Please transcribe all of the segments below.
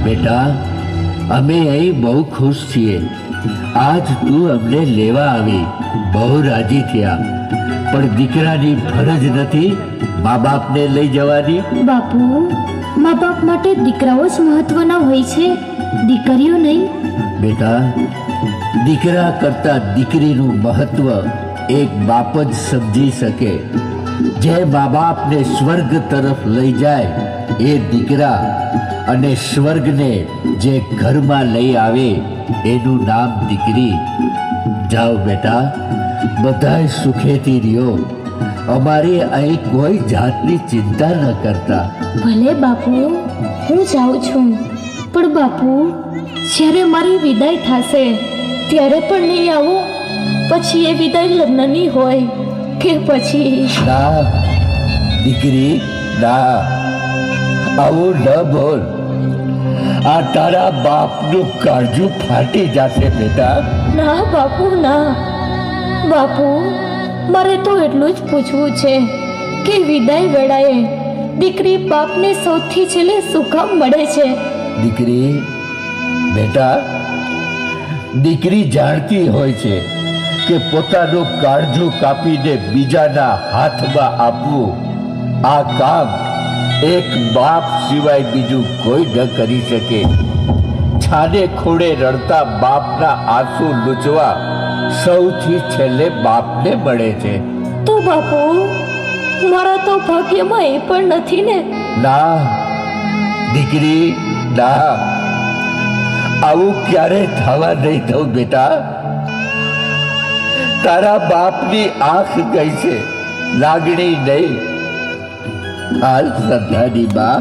બેટા, અમે અહીં બહુ ખુશ છીએ. આજ તું અમને લેવા આવી, બહુ રાજી થયા. પણ દીકરાની ફરજ નથી મા બાપને લઈ જવાની? બાપુ, મા બાપ માટે દીકરાઓ જ મહત્વના હોય છે, દીકરીઓ નહીં. બેટા, દીકરા કરતા દીકરીનું મહત્વ એક બાપ જ સમજી શકે. જે મા બાપને સ્વર્ગ તરફ લઈ જાય એ દીકરા, અને સ્વર્ગને જે ઘરમાં લઈ આવે એનું નામ દીકરી. જાઓ બેટા, બધાય સુખેથી રહ્યો. અમારી અહીં કોઈ જાતની ચિંતા ન કરતા. ભલે બાપુ, હું જાઉં છું. પણ બાપુ, જ્યારે મારી વિદાય થશે ત્યારે પણ નહીં આવો? પછી એ વિદાય લગ્નની હોય કે પછી? ના દીકરી, ના, આવું ન બોલ. આ તારા બાપનું કાળજું ફાટી જશે બેટા. ના બાપુ, ના. બાપુ, મારે તો એટલું જ પૂછવું છે કે વિદાય વેળાએ દીકરી બાપને સૌથી છેલ્લે શું કામ મળે છે? દીકરી, બેટા, દીકરી જાણતી હોય છે કે પોતાનું કાળજું કાપીને બીજાના હાથમાં આપવું, આ કામ એક બાપ સિવાય બીજું કોઈ ન કરી શકે. છાને ખૂણે રડતા બાપના આંસુ લૂછવા સૌથી છેલ્લે બાપને મળે છે. તો બાપુ, મારા તો ભાગ્યમાં એ પણ નથી ને? ના દીકરી, ના, આવું ક્યારે થવા નહીં દઉં બેટા. તારા બાપની આંખ ગઈ છે, લાગણી નહીં. હાલ શ્રદ્ધાની બા,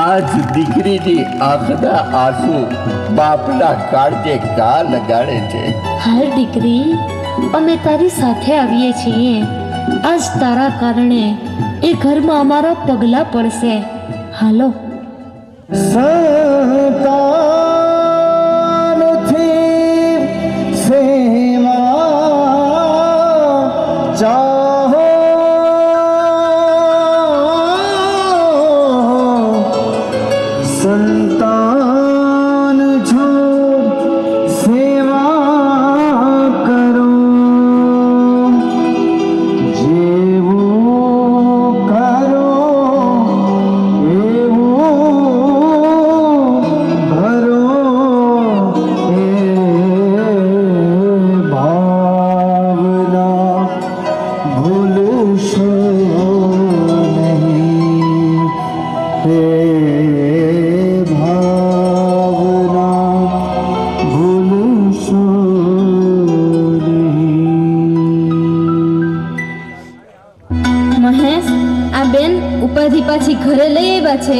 આજ દીકરીની આંખના આંસુ બાપના કાળજે કા લગાડે છે. હાલ દીકરી, અમે તારી સાથે આવીએ છીએ. આજ તારા કારણે એ ઘરમાં અમારા પગલા પડશે. હાલો. સંતાનથી સેવા ચાહો, સંતાન છો સેવા કરો. જેવું કરો એવું ભરો, એ ભાવના ભૂલશો નહીં. હે ભાવના ભૂલશો નહીં. મહેશ, આ બેન ઉપાધિ પાછી ઘરે લઈ આવ્યા છે.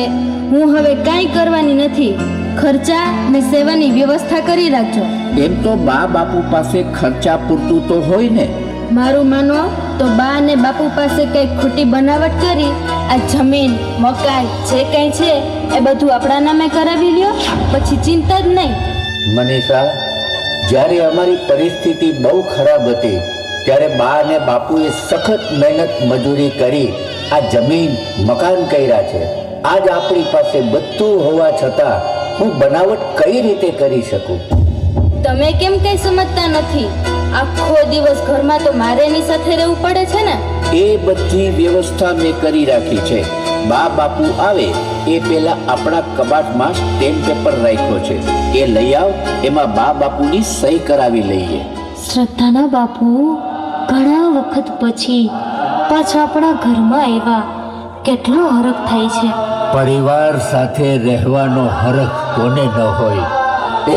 હું હવે કાંઈ કરવાની નથી. ખર્ચા ને સેવાની વ્યવસ્થા કરી રાખજો. એમ તો બા બાપુ પાસે ખર્ચા પૂરતું તો હોય ને. મારું માનો તો બા અને બાપુ પાસે કંઈક ખોટી બનાવટ કરી આ જમીન મકાન જે કંઈ છે એ બધું આપણા નામે કરાવી લ્યો, પછી ચિંતા જ નહીં. મનીષા, જ્યારે અમારી પરિસ્થિતિ બહુ ખરાબ હતી ત્યારે બા અને બાપુએ સખત મહેનત મજૂરી કરી આ જમીન મકાન કર્યા છે. આજ આપણી પાસે બધું હોવા છતાં હું બનાવટ કઈ રીતે કરી શકું? તમે કેમ કંઈ સમજતા નથી? આખો દિવસ ઘરમાં તો મારે એની સાથે રહેવું પડે છે ને. એ બધી વ્યવસ્થા મેં કરી રાખી છે. બા બાપુ આવે એ પહેલા આપણા કબાટમાં સ્ટેમ્પ પેપર રાખ્યો છે, એ લઈ આવ. એમાં બા બાપુની સહી કરાવી લઈએ. શ્રદ્ધાના બાપુ ઘણા વખત પછી પાછા આપણા ઘરમાં આવ્યા. કેટલો હરખ થાય છે. પરિવાર સાથે રહેવાનો હરખ કોને ન હોય?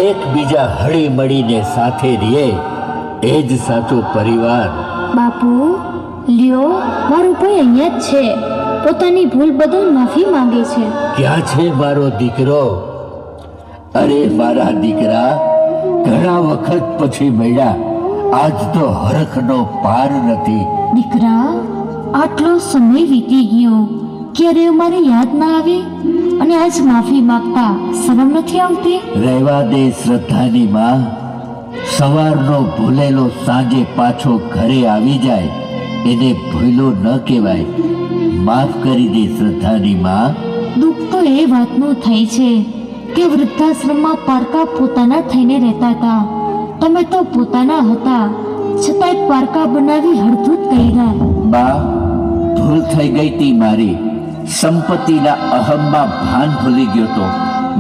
એકબીજા હળી મળીને સાથે રહે એ જ સાચો પરિવાર. બાપુ લ્યો, મારો ભાઈ અહીંયા જ છે. પોતાની ભૂલ બદલ માફી માંગે છે. ક્યાં છે મારો દીકરો? અરે મારા દીકરા, ઘણા વખત પછી મળ્યા. આજ તો હરખનો પાર નથી. દીકરા, આટલો સમય વીતી ગયો, ક્યારે મારે યાદ ના આવે? અને આજ માફી માંગતા શરમ નથી આવતી? રહેવા દે શ્રદ્ધાની માં. સવારનો ભૂલેલો સાંજે પાછો ઘરે આવી જાય એને ભૂલો ન કહેવાય. માફ કરી દે શ્રદ્ધાની માં. દુઃખ તો એ વાતનું થાય છે કે વૃદ્ધાશ્રમમાં પારકા પોતાના થઈને રહેતા હતા. તમે તો પોતાના હતા, છતાંય પારકા બનાવી હળધૂત કર્યા. બા, ભૂલ થઈ ગઈ તી મારી. સંપત્તિના અહમમાં ભાન ભૂલી ગયો તો,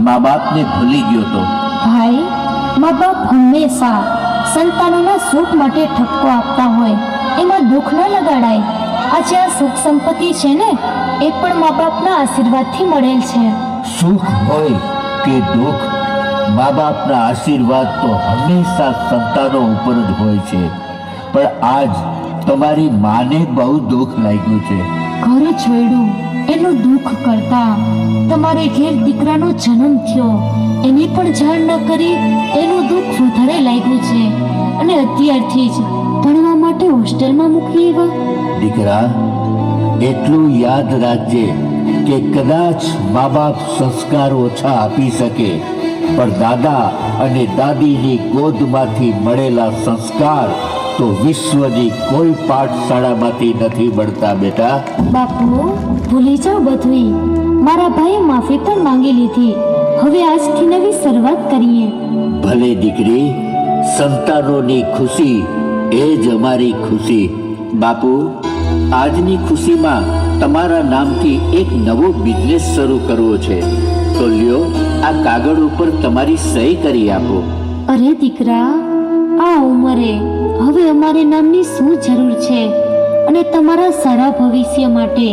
મા બાપને ભૂલી ગયો તો. ભાઈ, મા બાપ હંમેશા સંતાનોના સુખ માટે ઠપકો આપતા હોય, એમાં દુઃખ ન લગાડાય. આજે આ સુખ સંપત્તિ છે ને, એ પણ મા બાપના આશીર્વાદથી મળેલ છે. સુખ હોય કે દુઃખ, મા બાપના આશીર્વાદ તો હંમેશા સંતાનો ઉપર જ હોય છે. પણ આજ તમારી માને બહુ દુઃખ લાગ્યું છે. ઘર છોડ્યું એનું દુઃખ કરતા તમારે ઘેર દીકરાનો જન્મ થયો એની પણ જાણ ન કરી એનું દુઃખ વધારે લાગ્યું છે. અને અત્યારથી જ ભણવા માટે હોસ્ટેલમાં મૂકી આવ્યા. દીકરા, એટલું યાદ રાખજે કે કદાચ મા બાપ સંસ્કાર ઓછા આપી શકે, પણ દાદા અને દાદીની ગોદમાંથી મળેલા સંસ્કાર તો વિશ્વની કોઈ પાઠશાળામાંથી નથી મળતા બેટા. બાપુ, ભૂલી જાઓ બધું. મારા ભાઈએ માફી પણ માંગી લીધી. હવે આજથી નવી શરૂઆત કરીએ. ભલે દીકરી, સંતાનોની ખુશી એ જ અમારી ખુશી. બાપુ, આજની ખુશીમાં તમારા નામથી એક નવો બિઝનેસ શરૂ કરવો છે, તો લ્યો આ કાગળ ઉપર તમારી સહી કરી આપો. અરે દીકરા, આ ઉંમરે હવે અમારે નામની શું જરૂર છે? અને તમારા સારા ભવિષ્ય માટે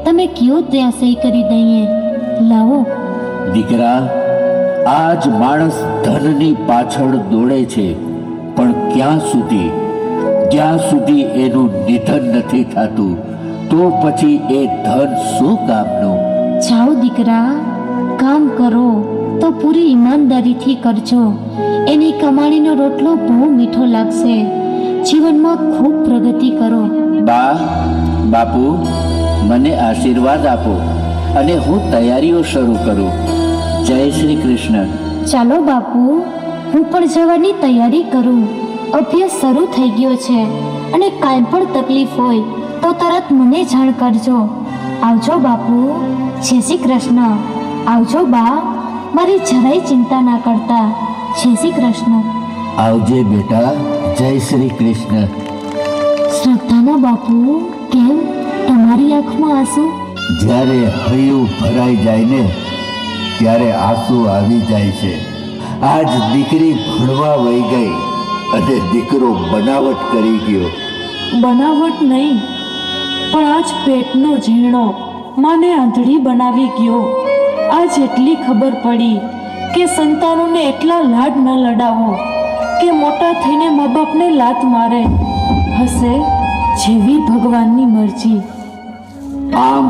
તમે કયો ત્યાં સહી કરી દઈએ. લાવો. દીકરા, આજ માણસ ધનની પાછળ દોડે છે, પણ ક્યાં સુધી? જ્યાં સુધી એનું નિધન નથી થતું, તો પછી એ ધન શું કામનું? જાઓ દીકરા, કામ કરો તો પૂરી ઈમાનદારીથી કરજો. એની કમાણીનો રોટલો બહુ મીઠો લાગશે. જીવનમાં ખૂબ પ્રગતિ કરો. બા, બાપુ, મને આશીર્વાદ આપો અને હું તૈયારીઓ શરૂ કરું. જય શ્રી કૃષ્ણ. ચાલો બાપુ, હું પણ જવાની તૈયારી કરું. અભ્યાસ શરૂ થઈ ગયો છે, અને કાંઈ પણ તકલીફ હોય તો તરત મને જાણ કરજો. આવજો બાપુ. જય શ્રી કૃષ્ણ. આવજો બા, મારી જરાય ચિંતા ના કરતા. જય શ્રી કૃષ્ણ. આવજે બેટા. જય શ્રી કૃષ્ણ. શ્રદ્ધાના બાપુ, કેમ તમારી આંખમાં આંસુ? જ્યારે હૈયું ભરાઈ જાય ને, ત્યારે આંસુ આવી જાય છે. આજ દીકરી ભણવા વહી ગઈ અને દીકરો બનાવટ કરી ગયો. બનાવટ નહીં, પણ આજ પેટનો ઝીણો માને આંધળી બનાવી ગયો. આજ એટલી ખબર પડી કે સંતાનોને એટલા લાડ ન લડાવો કે મોટા થઈને મા બાપને લાત મારે. હશે જેવી ભગવાનની મરજી. આમ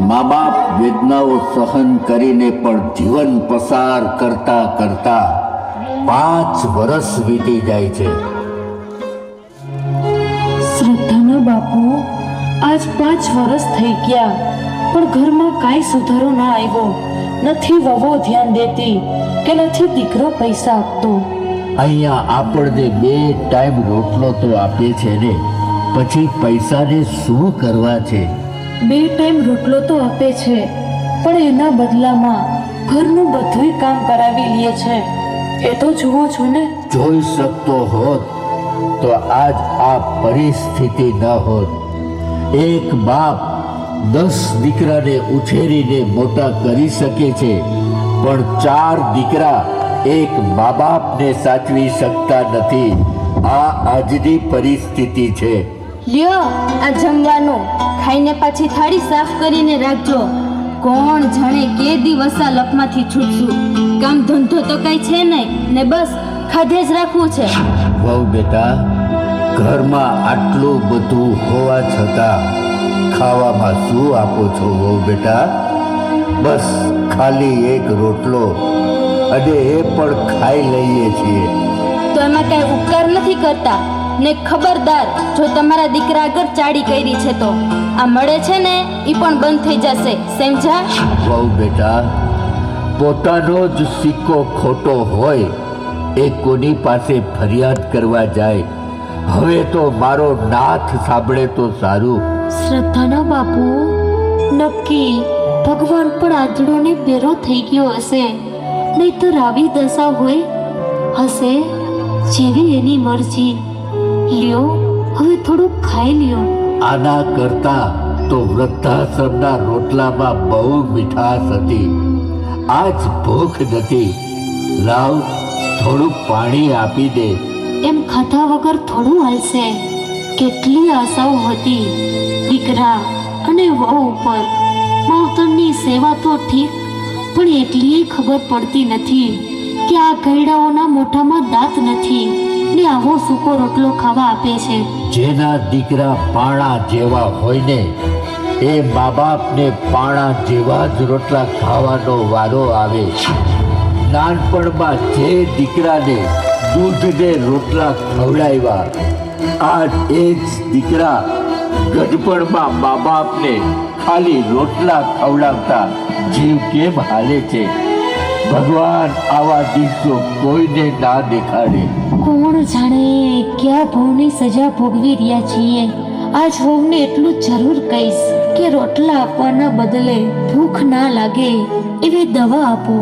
મા બાપ વેદનાઓ સહન કરીને પણ જીવન પસાર કરતા કરતા 5 વર્ષ વીતી જાય છે. શ્રદ્ધાના બાપુ, આજ 5 વર્ષ થઈ ગયા, પણ ઘરમાં કાંઈ સુધારો ના આવ્યો. નથી વહુ ધ્યાન દેતી કે નથી દીકરો પૈસા આપતો. અહીંયા આપણને 2 ટાઈમ રોટલો તો આપે છે ને, પછી પૈસાને શું કરવા છે? 2 ટાઈમ રોટલો તો આપે છે, પણ એના બદલામાં ઘરનું બધુંય કામ કરાવી લે છે. એ તો જુઓ છો ને. જોઈ શકતો હોત તો આજ આ પરિસ્થિતિ ન હોત. એક બાપ 10 દીકરાને ઉછેરીને મોટા કરી શકે છે, પણ 4 દીકરા એક મા બાપને સાચવી શકતા નથી. આ આજની પરિસ્થિતિ છે. લ્યો આ જમવાનું, ખાઈને પાછી થાળી સાફ કરીને રાખજો. કોણ જાણે કે દિવસ આ લપમાંથી છૂટશું. કામ ધંધો તો કઈ છે નહીં ને, બસ ખાધે જ રાખવું છે. વહુ બેટા, ઘરમાં આટલું બધું હોવા છતાં ખાવામાં શું આપો છો વહુ બેટા? બસ ખાલી એક રોટલો, અને એ પણ ખાઈ લઈએ છીએ. તો એમાં કઈ ઉપકાર નથી કરતા ને. ખબરદાર, જો તમારા દીકરા આગળ ચાડી કરી છે તો આ મળે છે ને એ પણ બંધ થઈ જશે, સમજા? વહુ બેટા, પોતાનો જ સિક્કો ખોટો હોય એ કોની પાસે ફરિયાદ કરવા જાય? હવે તો મારો નાથ સાંભળે તો સારું. શ્રદ્ધાના બાપુ, નક્કી ભગવાન પણ આંધળોને પેરો થઈ ગયો હશે. નહીતર આવી દશા હોય. હશે જેવી એની મરજી. લ્યો હવે થોડુંક ખાઈ લ્યો. આના કરતા તો વૃદ્ધાશ્રમના રોટલામાં બહુ મીઠાશ હતી. આજ ભૂખ નથી. લાવ થોડુંક પાણી આપી દે. એમ ખાધા વગર થોડું હાલશે. કેટલી આશાઓ હતી દીકરા અને વહુ ઉપર. માવતરની સેવા તો ઠીક, પણ એટલી ખબર પડતી નથી કે આ ગયડાઓના મોઢામાં દાંત નથી ને આવો સૂકો રોટલો ખાવા આપે છે. જેના દીકરા પાણા જેવા હોય ને એ મા બાપને પાણા જેવા જ રોટલા ખાવાનો વારો આવે. નાનપણમાં જે દીકરાને દૂધને રોટલા ખવડાવ્યા, આજ એ જ દીકરા ગઢપણમાં મા બાપને ખાલી રોટલા ખવડાવતા જીવ કેમ હાલે છે. ભગવાન આવા દિવસો કોઈને ના દેખાડે. કોણ જાણે ક્યાં ભવની સજા ભોગવી રહ્યા છીએ. આજ વહુને એટલું જરૂર કહીશ કે રોટલા આપવાના બદલે ભૂખ ના લાગે એવી દવા આપો.